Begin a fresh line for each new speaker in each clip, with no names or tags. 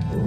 Hello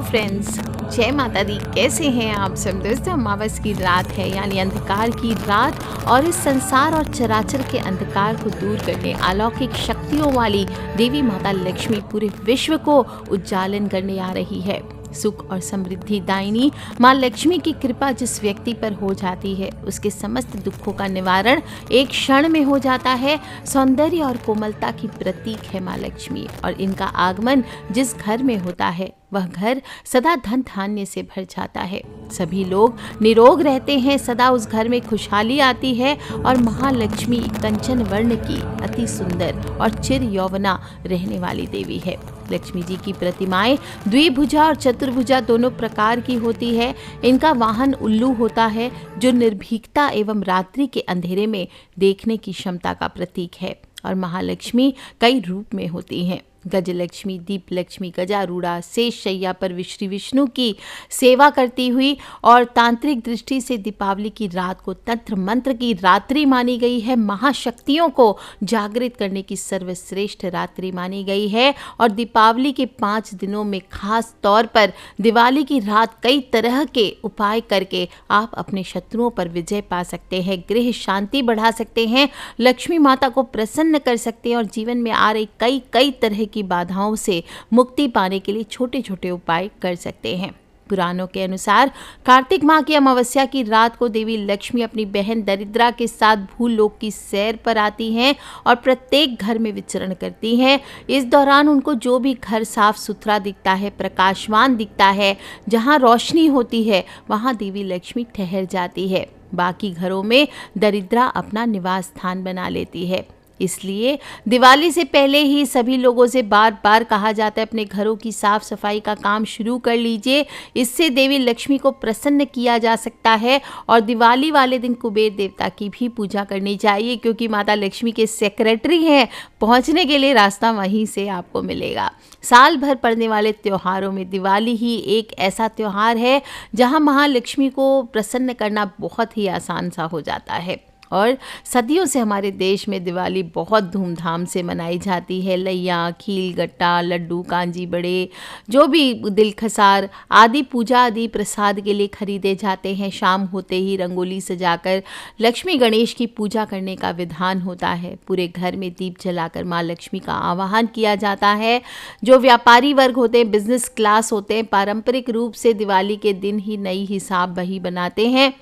friends, जय माता दी। कैसे हैं आप सब दोस्तों? अमावस की रात है, यानी अंधकार की रात, और इस संसार और चराचर के अंधकार को दूर करने अलौकिक शक्तियों वाली देवी माता लक्ष्मी पूरे विश्व को उज्जालन करने आ रही है। सुख और समृद्धि दायिनी माँ लक्ष्मी की कृपा जिस व्यक्ति पर हो जाती है, उसके समस्त दुखों का निवारण एक क्षण में हो जाता है। सौंदर्य और कोमलता की प्रतीक है माँ लक्ष्मी, और इनका आगमन जिस घर में होता है वह घर सदा धन धान्य से भर जाता है। सभी लोग निरोग रहते हैं, सदा उस घर में खुशहाली आती है, और महालक्ष्मी कंचन वर्ण की अति सुंदर और चिर यौवना रहने वाली देवी है। लक्ष्मी जी की प्रतिमाएं द्विभुजा और चतुर्भुजा दोनों प्रकार की होती है। इनका वाहन उल्लू होता है, जो निर्भीकता एवं रात्रि के अंधेरे में देखने की क्षमता का प्रतीक है। और महालक्ष्मी कई रूप में होती हैं। गजलक्ष्मी, दीप लक्ष्मी, गजारूढ़ा, शेष शैया पर श्री विष्णु की सेवा करती हुई, और तांत्रिक दृष्टि से दीपावली की रात को तंत्र मंत्र की रात्रि मानी गई है। महाशक्तियों को जागृत करने की सर्वश्रेष्ठ रात्रि मानी गई है। और दीपावली के 5 दिनों में खास तौर पर दिवाली की रात कई तरह के उपाय करके आप अपने शत्रुओं पर विजय पा सकते हैं, गृह शांति बढ़ा सकते हैं, लक्ष्मी माता को प्रसन्न कर सकते हैं, और जीवन में आ रही कई तरह की बाधाओं से मुक्ति पाने के लिए छोटे छोटे उपाय कर सकते हैं। पुराणों के अनुसार कार्तिक माह की अमावस्या की रात को देवी लक्ष्मी अपनी बहन दरिद्रा के साथ भूलोक की सैर पर आती हैं और प्रत्येक घर में विचरण करती हैं। इस दौरान उनको जो भी घर साफ सुथरा दिखता है, प्रकाशवान दिखता है, जहां रोशनी होती है, वहां देवी लक्ष्मी ठहर जाती है। बाकी घरों में दरिद्रा अपना निवास स्थान बना लेती है। इसलिए दिवाली से पहले ही सभी लोगों से बार बार कहा जाता है, अपने घरों की साफ सफाई का काम शुरू कर लीजिए। इससे देवी लक्ष्मी को प्रसन्न किया जा सकता है। और दिवाली वाले दिन कुबेर देवता की भी पूजा करनी चाहिए, क्योंकि माता लक्ष्मी के सेक्रेटरी हैं। पहुंचने के लिए रास्ता वहीं से आपको मिलेगा। साल भर पड़ने वाले त्योहारों में दिवाली ही एक ऐसा त्योहार है जहां महालक्ष्मी को प्रसन्न करना बहुत ही आसान सा हो जाता है। और सदियों से हमारे देश में दिवाली बहुत धूमधाम से मनाई जाती है। लैया, खील, गट्टा, लड्डू, कांजी बड़े, जो भी दिलखसार आदि पूजा आदि प्रसाद के लिए खरीदे जाते हैं। शाम होते ही रंगोली सजाकर लक्ष्मी गणेश की पूजा करने का विधान होता है। पूरे घर में दीप जलाकर माँ लक्ष्मी का आवाहन किया जाता है। जो व्यापारी वर्ग होते हैं, बिजनेस क्लास होते हैं, पारंपरिक रूप से दिवाली के दिन ही नई हिसाब बही बनाते हैं।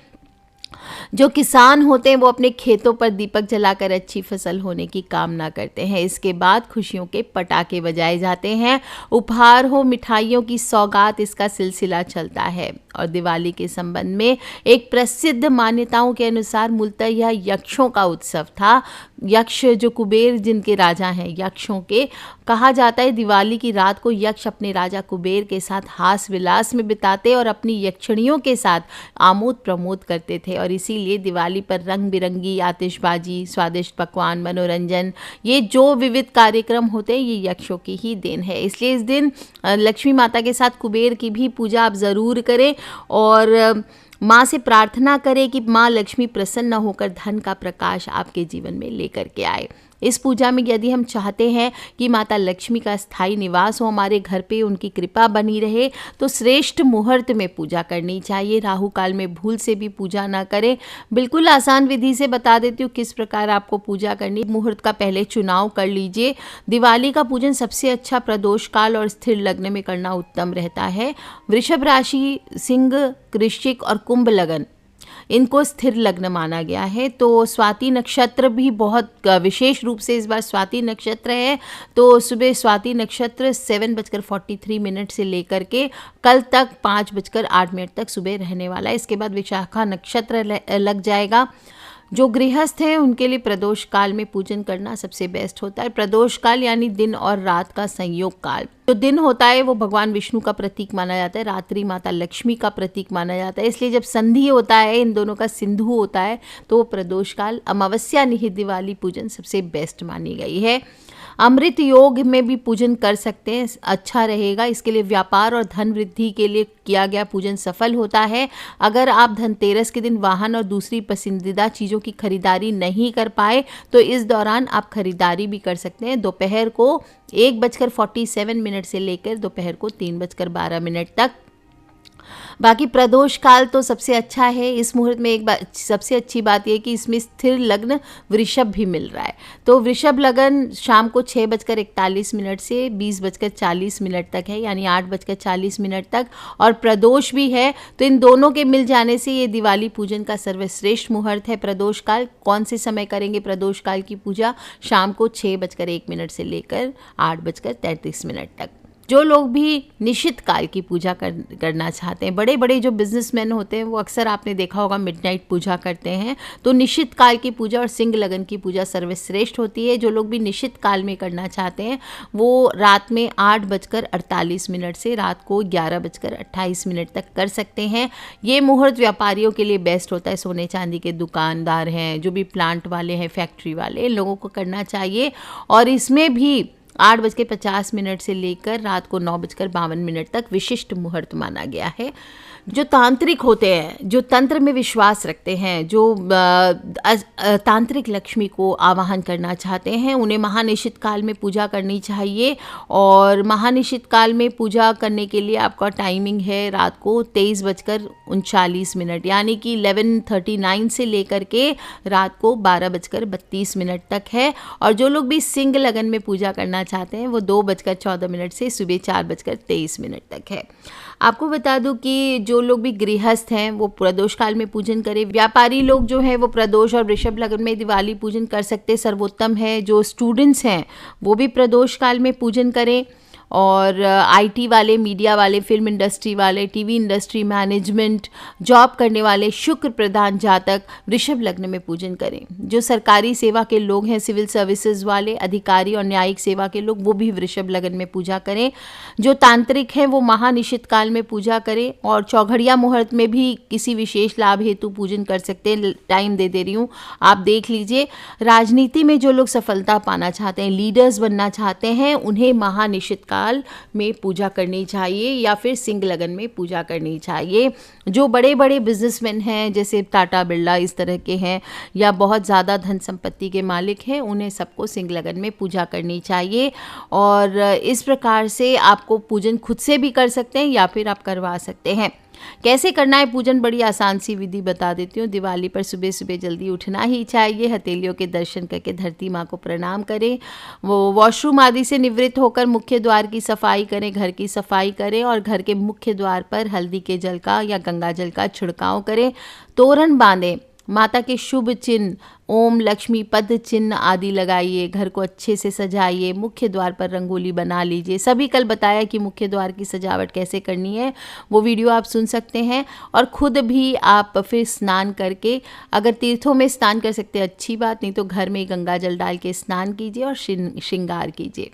जो किसान होते हैं वो अपने खेतों पर दीपक जलाकर अच्छी फसल होने की कामना करते हैं। इसके बाद खुशियों के पटाखे बजाए जाते हैं। उपहार हो, मिठाइयों की सौगात, इसका सिलसिला चलता है। और दिवाली के संबंध में एक प्रसिद्ध मान्यताओं के अनुसार मूलतः यह यक्षों का उत्सव था। यक्ष जो कुबेर जिनके राजा हैं, यक्षों के कहा जाता है दिवाली की रात को यक्ष अपने राजा कुबेर के साथ हास विलास में बिताते और अपनी यक्षिणियों के साथ आमोद प्रमोद करते थे। और इसीलिए दिवाली पर रंग बिरंगी आतिशबाजी, स्वादिष्ट पकवान, मनोरंजन, ये जो विविध कार्यक्रम होते हैं, ये यक्षों की ही देन है। इसलिए इस दिन लक्ष्मी माता के साथ कुबेर की भी पूजा आप ज़रूर करें, और माँ से प्रार्थना करें कि माँ लक्ष्मी प्रसन्न होकर धन का प्रकाश आपके जीवन में लेकर के आए। इस पूजा में यदि हम चाहते हैं कि माता लक्ष्मी का स्थायी निवास हो हमारे घर पे, उनकी कृपा बनी रहे, तो श्रेष्ठ मुहूर्त में पूजा करनी चाहिए। राहु काल में भूल से भी पूजा ना करें। बिल्कुल आसान विधि से बता देती हूँ किस प्रकार आपको पूजा करनी। मुहूर्त का पहले चुनाव कर लीजिए। दिवाली का पूजन सबसे अच्छा प्रदोष काल और स्थिर लग्न में करना उत्तम रहता है। वृषभ राशि, सिंह, वृश्चिक और कुंभ लगन, इनको स्थिर लग्न माना गया है। तो स्वाति नक्षत्र भी बहुत विशेष रूप से इस बार स्वाति नक्षत्र है। तो सुबह स्वाति नक्षत्र 7:43 से लेकर के कल तक 5:08 तक सुबह रहने वाला है। इसके बाद विशाखा नक्षत्र लग जाएगा। जो गृहस्थ हैं उनके लिए प्रदोष काल में पूजन करना सबसे बेस्ट होता है। प्रदोष काल यानी दिन और रात का संयोग काल। जो दिन होता है वो भगवान विष्णु का प्रतीक माना जाता है, रात्रि माता लक्ष्मी का प्रतीक माना जाता है। इसलिए जब संधि होता है, इन दोनों का सिंधु होता है, तो वो प्रदोष काल अमावस्या निहित दिवाली पूजन सबसे बेस्ट मानी गई है। अमृत योग में भी पूजन कर सकते हैं, अच्छा रहेगा। इसके लिए व्यापार और धन वृद्धि के लिए किया गया पूजन सफल होता है। अगर आप धनतेरस के दिन वाहन और दूसरी पसंदीदा चीज़ों की खरीदारी नहीं कर पाए तो इस दौरान आप खरीदारी भी कर सकते हैं। दोपहर को 1:47 से लेकर दोपहर को 3:12 तक। बाकी प्रदोष काल तो सबसे अच्छा है। इस मुहूर्त में एक बात सबसे अच्छी बात यह कि इसमें स्थिर लग्न वृषभ भी मिल रहा है। तो वृषभ लग्न शाम को 6:41 से 20:40 तक है, यानी 8:40 तक, और प्रदोष भी है। तो इन दोनों के मिल जाने से ये दिवाली पूजन का सर्वश्रेष्ठ मुहूर्त है। प्रदोष काल कौन से समय करेंगे प्रदोष काल की पूजा? शाम को 6:01 से लेकर 8:33 तक। जो लोग भी निश्चित काल की पूजा करना चाहते हैं, बड़े बड़े जो बिजनेसमैन होते हैं वो अक्सर आपने देखा होगा मिडनाइट पूजा करते हैं। तो निश्चित काल की पूजा और सिंह लगन की पूजा सर्वश्रेष्ठ होती है। जो लोग भी निश्चित काल में करना चाहते हैं वो रात में 8:48 से रात को 11:28 तक कर सकते हैं। ये मुहूर्त व्यापारियों के लिए बेस्ट होता है। सोने चांदी के दुकानदार हैं, जो भी प्लांट वाले हैं, फैक्ट्री वाले, इन लोगों को करना चाहिए। और इसमें भी 8:50 से लेकर रात को 9:52 तक विशिष्ट मुहूर्त माना गया है। जो तांत्रिक होते हैं, जो तंत्र में विश्वास रखते हैं, जो तांत्रिक लक्ष्मी को आवाहन करना चाहते हैं, उन्हें महानिशित काल में पूजा करनी चाहिए। और महानिशित काल में पूजा करने के लिए आपका टाइमिंग है रात को 23:39, यानी कि 11:39 से लेकर के रात को 12:32 तक है। और जो लोग भी सिंह लगन में पूजा करना चाहते हैं वो 2:14 से सुबह 4:23 तक है। आपको बता दूं कि जो लोग भी गृहस्थ हैं वो प्रदोष काल में पूजन करें। व्यापारी लोग जो हैं वो प्रदोष और वृषभ लगन में दिवाली पूजन कर सकते, सर्वोत्तम है। जो स्टूडेंट्स हैं वो भी प्रदोष काल में पूजन करें। और आईटी वाले, मीडिया वाले, फिल्म इंडस्ट्री वाले, टीवी इंडस्ट्री, मैनेजमेंट, जॉब करने वाले, शुक्र प्रधान जातक वृषभ लग्न में पूजन करें। जो सरकारी सेवा के लोग हैं, सिविल सर्विसेज वाले, अधिकारी और न्यायिक सेवा के लोग, वो भी वृषभ लग्न में पूजा करें। जो तांत्रिक हैं वो महानिशित काल में पूजा करें। और चौघड़िया मुहूर्त में भी किसी विशेष लाभ हेतु पूजन कर सकते हैं। टाइम दे रही हूँ, आप देख लीजिए। राजनीति में जो लोग सफलता पाना चाहते हैं, लीडर्स बनना चाहते हैं, उन्हें महानिशित काल में पूजा करनी चाहिए या फिर सिंह लगन में पूजा करनी चाहिए। जो बड़े बड़े बिजनेसमैन हैं, जैसे टाटा बिरला इस तरह के हैं, या बहुत ज़्यादा धन संपत्ति के मालिक हैं, उन्हें सबको सिंह लगन में पूजा करनी चाहिए। और इस प्रकार से आपको पूजन खुद से भी कर सकते हैं या फिर आप करवा सकते हैं। कैसे करना है पूजन, बड़ी आसान सी विधि बता देती हूँ। दिवाली पर सुबह सुबह जल्दी उठना ही चाहिए। हथेलियों के दर्शन करके धरती माँ को प्रणाम करें। वो वॉशरूम आदि से निवृत्त होकर मुख्य द्वार की सफाई करें, घर की सफाई करें और घर के मुख्य द्वार पर हल्दी के जल का या गंगा जल का छिड़काव करें। तोरण बांधें, माता के शुभ चिन्ह, ओम लक्ष्मी पद चिन्ह आदि लगाइए। घर को अच्छे से सजाइए। मुख्य द्वार पर रंगोली बना लीजिए। सभी कल बताया कि मुख्य द्वार की सजावट कैसे करनी है, वो वीडियो आप सुन सकते हैं। और ख़ुद भी आप फिर स्नान करके, अगर तीर्थों में स्नान कर सकते हैं अच्छी बात, नहीं तो घर में गंगा जल डाल के स्नान कीजिए और श्रृंगार कीजिए।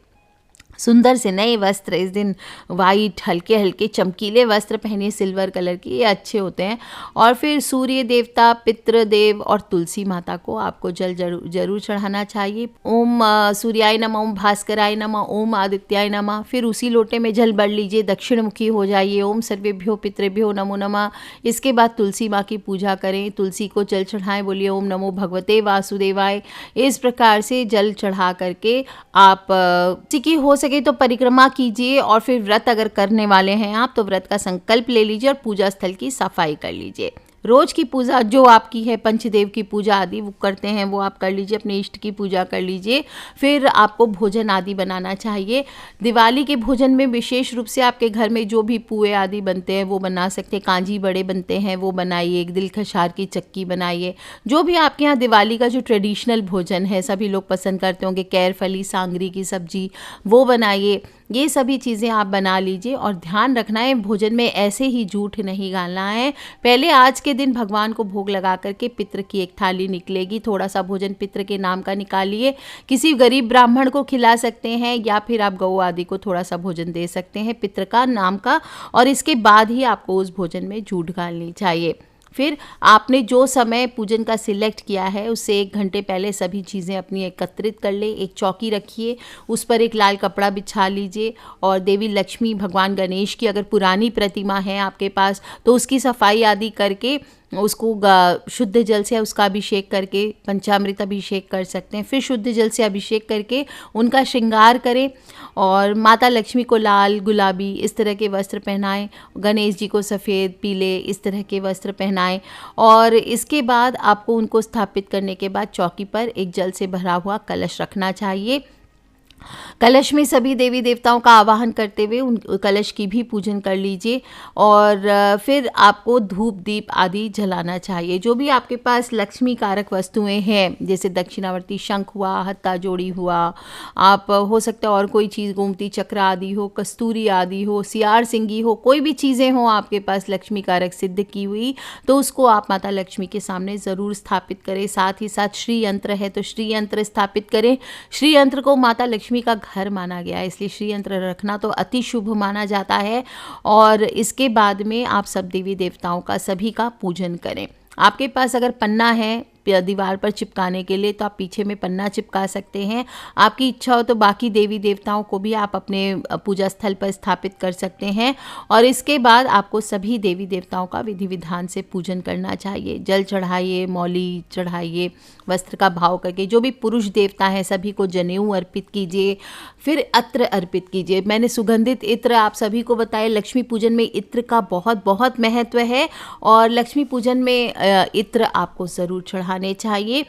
सुंदर से नए वस्त्र, इस दिन वाइट हल्के हल्के चमकीले वस्त्र पहनिए, सिल्वर कलर की, ये अच्छे होते हैं। और फिर सूर्य देवता, पितृदेव और तुलसी माता को आपको जल जरूर चढ़ाना चाहिए। ओम सूर्याय नमः, ओम भास्कराय नमः, ओम आदित्याय नमः। फिर उसी लोटे में जल भर लीजिए, दक्षिण मुखी हो जाइए। ओम सर्वेभ्यो पितृभ्यो नमो नमः। इसके बाद तुलसी माँ की पूजा करें, तुलसी को जल चढ़ाएं, बोलिए ओम नमो भगवते वासुदेवाय। इस प्रकार से जल चढ़ा करके आप की हो सके तो परिक्रमा कीजिए। और फिर व्रत अगर करने वाले हैं आप तो व्रत का संकल्प ले लीजिए और पूजा स्थल की सफाई कर लीजिए। रोज की पूजा जो आपकी है, पंचदेव की पूजा आदि वो करते हैं, वो आप कर लीजिए। अपने इष्ट की पूजा कर लीजिए। फिर आपको भोजन आदि बनाना चाहिए। दिवाली के भोजन में विशेष रूप से आपके घर में जो भी पुए आदि बनते हैं वो बना सकते हैं। कांजी बड़े बनते हैं वो बनाइए। एक दिलखशार की चक्की बनाइए। जो भी आपके यहाँ दिवाली का जो ट्रेडिशनल भोजन है, सभी लोग पसंद करते होंगे, कैर फली सांगरी की सब्जी, वो बनाइए। ये सभी चीज़ें आप बना लीजिए। और ध्यान रखना है, भोजन में ऐसे ही झूठ नहीं गालना है। पहले आज के दिन भगवान को भोग लगा करके पितृ की एक थाली निकलेगी, थोड़ा सा भोजन पितृ के नाम का निकालिए। किसी गरीब ब्राह्मण को खिला सकते हैं या फिर आप गौ आदि को थोड़ा सा भोजन दे सकते हैं पितृ का नाम का। और इसके बाद ही आपको उस भोजन में झूठ गालनी चाहिए। फिर आपने जो समय पूजन का सिलेक्ट किया है उससे 1 घंटे पहले सभी चीज़ें अपनी एकत्रित कर ले। एक चौकी रखिए, उस पर एक लाल कपड़ा बिछा लीजिए और देवी लक्ष्मी, भगवान गणेश की अगर पुरानी प्रतिमा है आपके पास तो उसकी सफाई आदि करके उसको शुद्ध जल से उसका अभिषेक करके पंचामृत अभिषेक कर सकते हैं। फिर शुद्ध जल से अभिषेक करके उनका श्रृंगार करें और माता लक्ष्मी को लाल, गुलाबी इस तरह के वस्त्र पहनाएं, गणेश जी को सफ़ेद, पीले इस तरह के वस्त्र पहनाएं। और इसके बाद आपको उनको स्थापित करने के बाद चौकी पर एक जल से भरा हुआ कलश रखना चाहिए। कलश में सभी देवी देवताओं का आवाहन करते हुए उन कलश की भी पूजन कर लीजिए। और फिर आपको धूप दीप आदि जलाना चाहिए। जो भी आपके पास लक्ष्मी कारक वस्तुएं हैं, जैसे दक्षिणावर्ती शंख हुआ, हत्ता जोड़ी हुआ, आप हो सकता है और कोई चीज़ गोमती चक्र आदि हो, कस्तूरी आदि हो, सियार सिंगी हो, कोई भी चीज़ें हों आपके पास लक्ष्मी कारक सिद्ध की हुई, तो उसको आप माता लक्ष्मी के सामने ज़रूर स्थापित करें। साथ ही साथ श्री यंत्र है तो श्री यंत्र स्थापित करें। श्री यंत्र को माता लक्ष्मी का घर माना गया है, इसलिए श्री यंत्र रखना तो अति शुभ माना जाता है। और इसके बाद में आप सब देवी देवताओं का सभी का पूजन करें। आपके पास अगर पन्ना है दीवार पर चिपकाने के लिए तो आप पीछे में पन्ना चिपका सकते हैं। आपकी इच्छा हो तो बाकी देवी देवताओं को भी आप अपने पूजा स्थल पर स्थापित कर सकते हैं। और इसके बाद आपको सभी देवी देवताओं का विधि विधान से पूजन करना चाहिए। जल चढ़ाइए, मौली चढ़ाइए, वस्त्र का भाव करके। जो भी पुरुष देवता हैं सभी को जनेऊ अर्पित कीजिए। फिर इत्र अर्पित कीजिए। मैंने सुगंधित इत्र आप सभी को बताया। लक्ष्मी पूजन में इत्र का बहुत बहुत महत्व है और लक्ष्मी पूजन में इत्र आपको ज़रूर चढ़ाने चाहिए।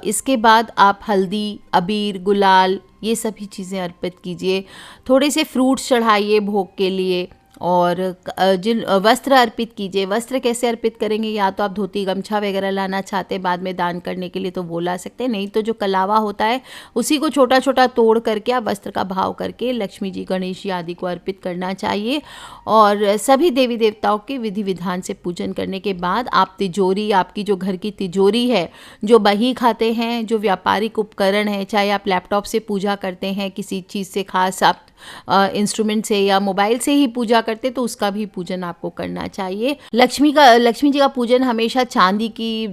इसके बाद आप हल्दी, अबीर, गुलाल ये सभी चीज़ें अर्पित कीजिए। थोड़े से फ्रूट्स चढ़ाइए भोग के लिए और जिन वस्त्र अर्पित कीजिए। वस्त्र कैसे अर्पित करेंगे, या तो आप धोती गमछा वगैरह लाना चाहते हैं बाद में दान करने के लिए तो वो ला सकते हैं, नहीं तो जो कलावा होता है उसी को छोटा छोटा तोड़ करके आप वस्त्र का भाव करके लक्ष्मी जी, गणेश जी आदि को अर्पित करना चाहिए। और सभी देवी देवताओं के विधि विधान से पूजन करने के बाद आप तिजोरी, आपकी जो घर की तिजोरी है, जो बही खाते हैं, जो व्यापारिक उपकरण है, चाहे आप लैपटॉप से पूजा करते हैं, किसी चीज़ से खास आप इंस्ट्रूमेंट से या मोबाइल से ही पूजा करते तो उसका भी पूजन आपको करना चाहिए। लक्ष्मी जी का पूजन हमेशा चांदी की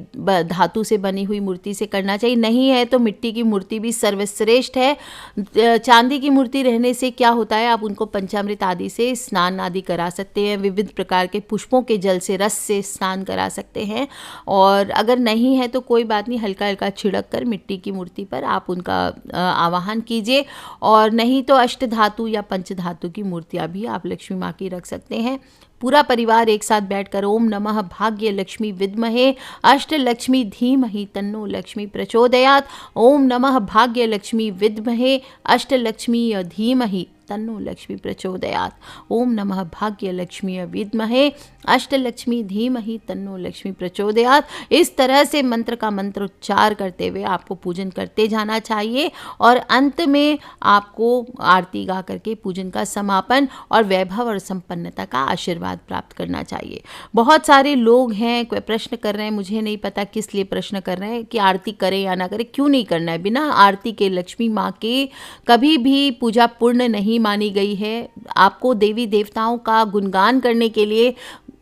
धातु से बनी हुई मूर्ति से करना चाहिए। नहीं है तो मिट्टी की मूर्ति भी सर्वश्रेष्ठ है। चांदी की मूर्ति रहने से क्या होता है, आप उनको पंचामृत आदि से स्नान आदि करा सकते हैं, विविध प्रकार के पुष्पों के जल से, रस से स्नान करा सकते हैं। और अगर नहीं है तो कोई बात नहीं, हल्का हल्का छिड़क कर मिट्टी की मूर्ति पर आप उनका आवाहन कीजिए। और नहीं तो अष्ट धातु या पंचधातु की मूर्तियां भी आप लक्ष्मी माँ की रख सकते हैं। पूरा परिवार एक साथ बैठकर ओम नमः भाग्य लक्ष्मी विद्महे अष्ट लक्ष्मी धीमहि तन्नो लक्ष्मी प्रचोदयात्, ओम नमः भाग्य लक्ष्मी विद्महे अष्ट लक्ष्मी धीमहि तन्नो लक्ष्मी प्रचोदयात्, ओम नमः भाग्य लक्ष्मी विद्महे अष्ट लक्ष्मी धीमहि तन्नो लक्ष्मी प्रचोदयात्। इस तरह से मंत्र का मंत्र उच्चार करते हुए आपको पूजन करते जाना चाहिए। और अंत में आपको आरती गा करके पूजन का समापन और वैभव और संपन्नता का आशीर्वाद प्राप्त करना चाहिए। बहुत सारे लोग हैं कोई प्रश्न कर रहे हैं, मुझे नहीं पता किस लिए प्रश्न कर रहे हैं कि आरती करें या ना करें। क्यों नहीं करना है? बिना आरती के लक्ष्मी माँ के कभी भी पूजा पूर्ण नहीं मानी गई है। आपको देवी देवताओं का गुणगान करने के लिए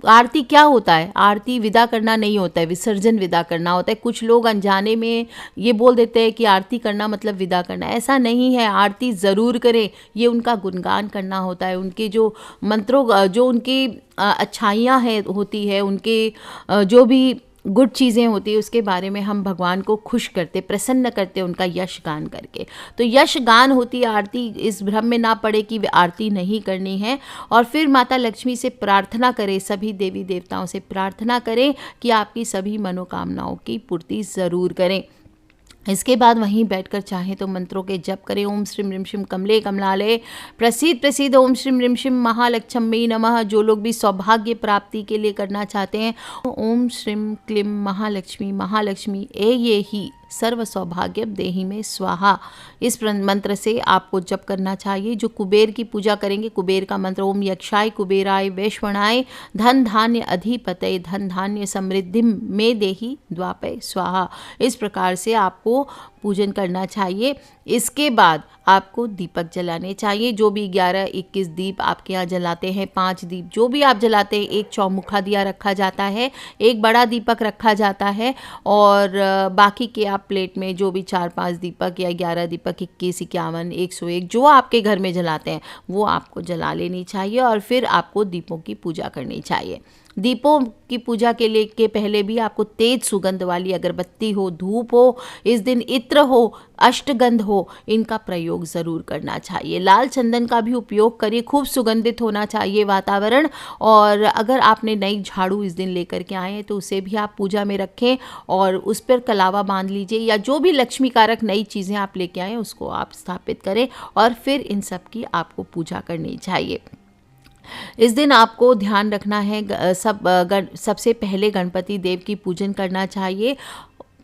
आरती क्या होता है, आरती विदा करना नहीं होता है, विसर्जन विदा करना होता है। कुछ लोग अनजाने में ये बोल देते हैं कि आरती करना मतलब विदा करना, ऐसा नहीं है। आरती ज़रूर करें, ये उनका गुणगान करना होता है। उनके जो मंत्रों, जो उनकी अच्छाइयाँ है होती है, उनके जो भी गुड चीज़ें होती है उसके बारे में हम भगवान को खुश करते, प्रसन्न करते उनका यश गान करके। तो यश गान होती है आरती। इस भ्रम में ना पड़े कि आरती नहीं करनी है। और फिर माता लक्ष्मी से प्रार्थना करें, सभी देवी देवताओं से प्रार्थना करें कि आपकी सभी मनोकामनाओं की पूर्ति ज़रूर करें। इसके बाद वहीं बैठकर चाहें तो मंत्रों के जप करें। ओम श्रीम ह्रीम श्रीम कमले कमलालय प्रसीद प्रसीद ओम श्रीम ह्रीम श्रीम महालक्ष्मी नमः। जो लोग भी सौभाग्य प्राप्ति के लिए करना चाहते हैं, ओम श्रीम क्लीम महालक्ष्मी महालक्ष्मी ये ही सर्व सौभाग्य देहि में स्वाहा, इस मंत्र से आपको जप करना चाहिए। जो कुबेर की पूजा करेंगे, कुबेर का मंत्र ओम यक्षाय कुबेराय वैश्वणाय धन धान्य अधिपतये धन धान्य समृद्धि में देहि द्वापय स्वाहा, इस प्रकार से आपको पूजन करना चाहिए। इसके बाद आपको दीपक जलाने चाहिए। जो भी 11-21 दीप आपके यहाँ जलाते हैं, 5 दीप जो भी आप जलाते हैं, एक चौमुखा दिया रखा जाता है, एक बड़ा दीपक रखा जाता है और बाकी के आप प्लेट में जो भी 4-5 दीपक या 11 दीपक 21, 51, 101 जो आपके घर में जलाते हैं वो आपको जला लेनी चाहिए और फिर आपको दीपों की पूजा करनी चाहिए। दीपों की पूजा के पहले भी आपको तेज सुगंध वाली अगरबत्ती हो, धूप हो, इस दिन इत्र हो, अष्टगंध हो, इनका प्रयोग ज़रूर करना चाहिए। लाल चंदन का भी उपयोग करिए, खूब सुगंधित होना चाहिए वातावरण। और अगर आपने नई झाड़ू इस दिन लेकर के आए हैं तो उसे भी आप पूजा में रखें और उस पर कलावा बांध लीजिए, या जो भी लक्ष्मी कारक नई चीज़ें आप लेके आएँ उसको आप स्थापित करें और फिर इन सब की आपको पूजा करनी चाहिए। इस दिन आपको ध्यान रखना है, सबसे पहले गणपति देव की पूजन करना चाहिए।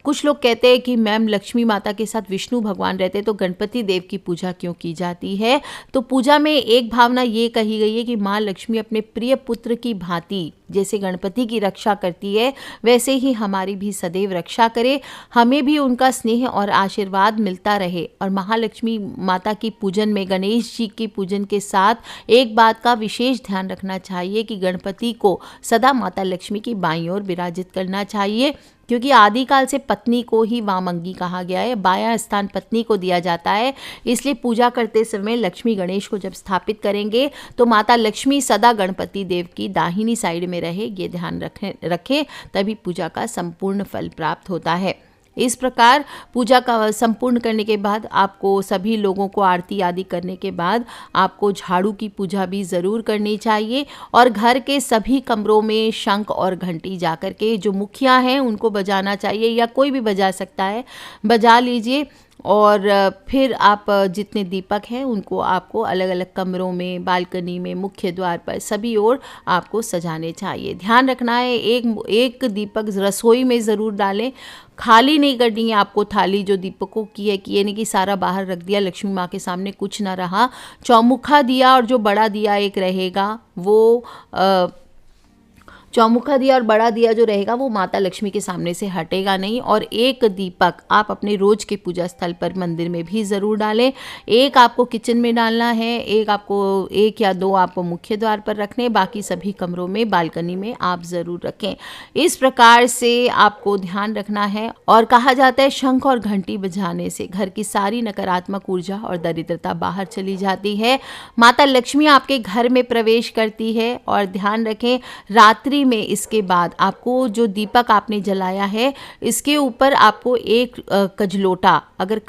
कुछ लोग कहते हैं कि मैम लक्ष्मी माता के साथ विष्णु भगवान रहते हैं तो गणपति देव की पूजा क्यों की जाती है? तो पूजा में एक भावना ये कही गई है कि माँ लक्ष्मी अपने प्रिय पुत्र की भांति जैसे गणपति की रक्षा करती है वैसे ही हमारी भी सदैव रक्षा करे, हमें भी उनका स्नेह और आशीर्वाद मिलता रहे। और महालक्ष्मी माता की पूजन में गणेश जी की पूजन के साथ एक बात का विशेष ध्यान रखना चाहिए कि गणपति को सदा माता लक्ष्मी की बाईं ओर विराजित करना चाहिए, क्योंकि आदिकाल से पत्नी को ही वामंगी कहा गया है, बायां स्थान पत्नी को दिया जाता है। इसलिए पूजा करते समय लक्ष्मी गणेश को जब स्थापित करेंगे तो माता लक्ष्मी सदा गणपति देव की दाहिनी साइड में रहे, ये ध्यान रखें, तभी पूजा का संपूर्ण फल प्राप्त होता है। इस प्रकार पूजा का संपूर्ण करने के बाद आपको सभी लोगों को आरती आदि करने के बाद आपको झाड़ू की पूजा भी ज़रूर करनी चाहिए और घर के सभी कमरों में शंख और घंटी जाकर के जो मुखिया हैं उनको बजाना चाहिए, या कोई भी बजा सकता है, बजा लीजिए। और फिर आप जितने दीपक हैं उनको आपको अलग अलग कमरों में, बालकनी में, मुख्य द्वार पर सभी ओर आपको सजाने चाहिए। ध्यान रखना है एक दीपक रसोई में ज़रूर डालें, खाली नहीं करनी है आपको थाली जो दीपकों की है, कि ये नहीं कि सारा बाहर रख दिया, लक्ष्मी माँ के सामने कुछ ना रहा। चौमुखा दिया और जो बड़ा दिया एक रहेगा वो चौमुखा दिया और बड़ा दिया जो रहेगा वो माता लक्ष्मी के सामने से हटेगा नहीं। और एक दीपक आप अपने रोज के पूजा स्थल पर मंदिर में भी ज़रूर डालें। एक आपको किचन में डालना है, एक या दो आपको मुख्य द्वार पर रखने, बाकी सभी कमरों में, बालकनी में आप ज़रूर रखें। इस प्रकार से आपको ध्यान रखना है। और कहा जाता है शंख और घंटी बजाने से घर की सारी नकारात्मक ऊर्जा और दरिद्रता बाहर चली जाती है, माता लक्ष्मी आपके घर में प्रवेश करती है। और ध्यान रखें रात्रि में इसके बाद आपको जो दीपक आपने जलाया है इसके ऊपर आपको एक कजलोटा, अगर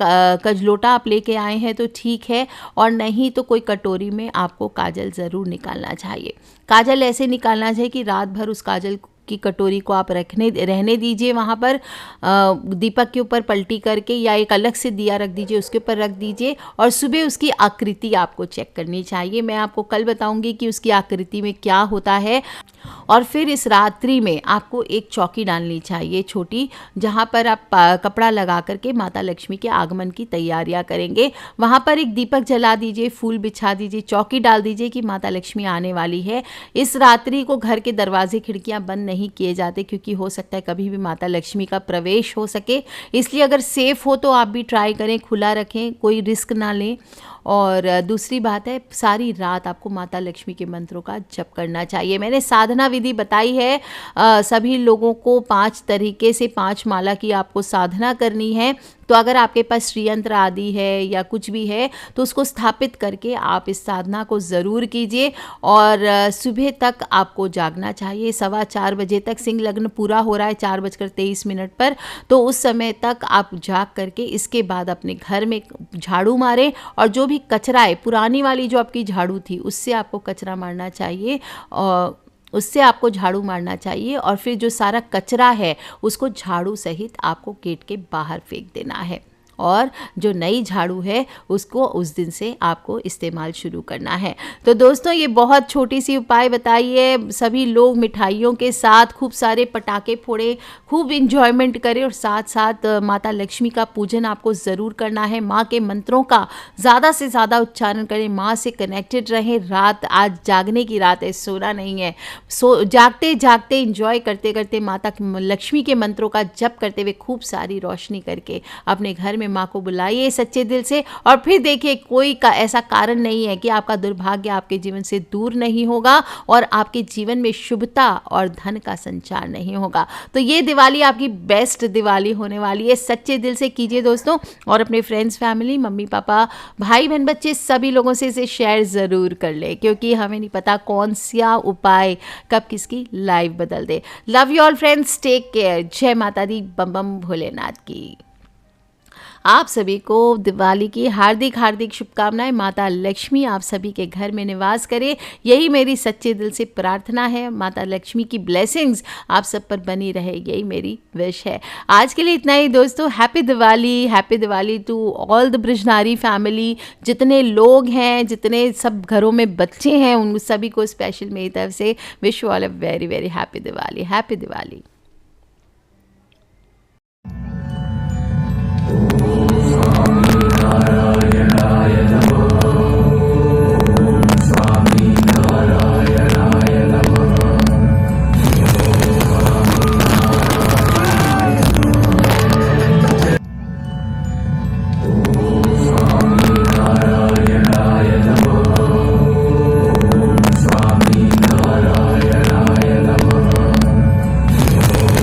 कजलोटा आप लेके आए हैं तो ठीक है, और नहीं तो कोई कटोरी में आपको काजल ज़रूर निकालना चाहिए। काजल ऐसे निकालना चाहिए कि रात भर उस काजल की कटोरी को आप रहने दीजिए वहाँ पर, दीपक के ऊपर पलटी करके, या एक अलग से दिया रख दीजिए उसके ऊपर रख दीजिए। और सुबह उसकी आकृति आपको चेक करनी चाहिए। मैं आपको कल बताऊंगी कि उसकी आकृति में क्या होता है। और फिर इस रात्रि में आपको एक चौकी डालनी चाहिए छोटी, जहाँ पर आप कपड़ा लगा करके माता लक्ष्मी के आगमन की तैयारियां करेंगे। वहाँ पर एक दीपक जला दीजिए, फूल बिछा दीजिए, चौकी डाल दीजिए कि माता लक्ष्मी आने वाली है। इस रात्रि को घर के दरवाजे खिड़कियां बंद नहीं किए जाते, क्योंकि हो सकता है कभी भी माता लक्ष्मी का प्रवेश हो सके। इसलिए अगर सेफ हो तो आप भी ट्राई करें, खुला रखें, कोई रिस्क ना लें। और दूसरी बात है सारी रात आपको माता लक्ष्मी के मंत्रों का जप करना चाहिए। मैंने साधना विधि बताई है, सभी लोगों को 5 तरीके से 5 माला की आपको साधना करनी है। तो अगर आपके पास श्रीयंत्र आदि है या कुछ भी है तो उसको स्थापित करके आप इस साधना को ज़रूर कीजिए। और सुबह तक आपको जागना चाहिए, 4:15 बजे तक सिंह लग्न पूरा हो रहा है 4:23 पर, तो उस समय तक आप जाग करके इसके बाद अपने घर में झाड़ू मारें। और जो भी कचरा है, पुरानी वाली जो आपकी झाड़ू थी उससे आपको कचरा मारना चाहिए, और उससे आपको झाड़ू मारना चाहिए। और फिर जो सारा कचरा है उसको झाड़ू सहित आपको गेट के बाहर फेंक देना है। और जो नई झाड़ू है उसको उस दिन से आपको इस्तेमाल शुरू करना है। तो दोस्तों ये बहुत छोटी सी उपाय बताई है। सभी लोग मिठाइयों के साथ खूब सारे पटाखे फोड़े, खूब इंजॉयमेंट करें और साथ साथ माता लक्ष्मी का पूजन आपको ज़रूर करना है। माँ के मंत्रों का ज़्यादा से ज़्यादा उच्चारण करें, माँ से कनेक्टेड रहें। रात आज जागने की रात है, सोना नहीं है। जागते जागते इंजॉय करते करते माता लक्ष्मी के मंत्रों का जप करते हुए खूब सारी रोशनी करके अपने घर में माँ को बुलाइए सच्चे दिल से, और फिर देखिए कोई का ऐसा कारण नहीं है कि आपका दुर्भाग्य आपके जीवन से दूर नहीं होगा और आपके जीवन में शुभता और धन का संचार नहीं होगा। तो ये दिवाली आपकी बेस्ट दिवाली होने वाली है, सच्चे दिल से कीजिए दोस्तों, और अपने फ्रेंड्स, फैमिली, मम्मी पापा, भाई बहन, बच्चे सभी लोगों से इसे शेयर ज़रूर कर ले, क्योंकि हमें नहीं पता कौन सा उपाय कब किसकी लाइफ बदल दे। Love you all friends, take care. जय माता दी, बम बम भोलेनाथ की। आप सभी को दिवाली की हार्दिक हार्दिक शुभकामनाएं। माता लक्ष्मी आप सभी के घर में निवास करे, यही मेरी सच्चे दिल से प्रार्थना है। माता लक्ष्मी की ब्लेसिंग्स आप सब पर बनी रहे, यही मेरी विश है। आज के लिए इतना ही दोस्तों। Happy Diwali to all the Brijnari family. जितने लोग हैं, जितने सब घरों में बच्चे हैं, उन सभी को स्पेशल मेरी तरफ से wish you all a very very happy Diwali. Happy Diwali.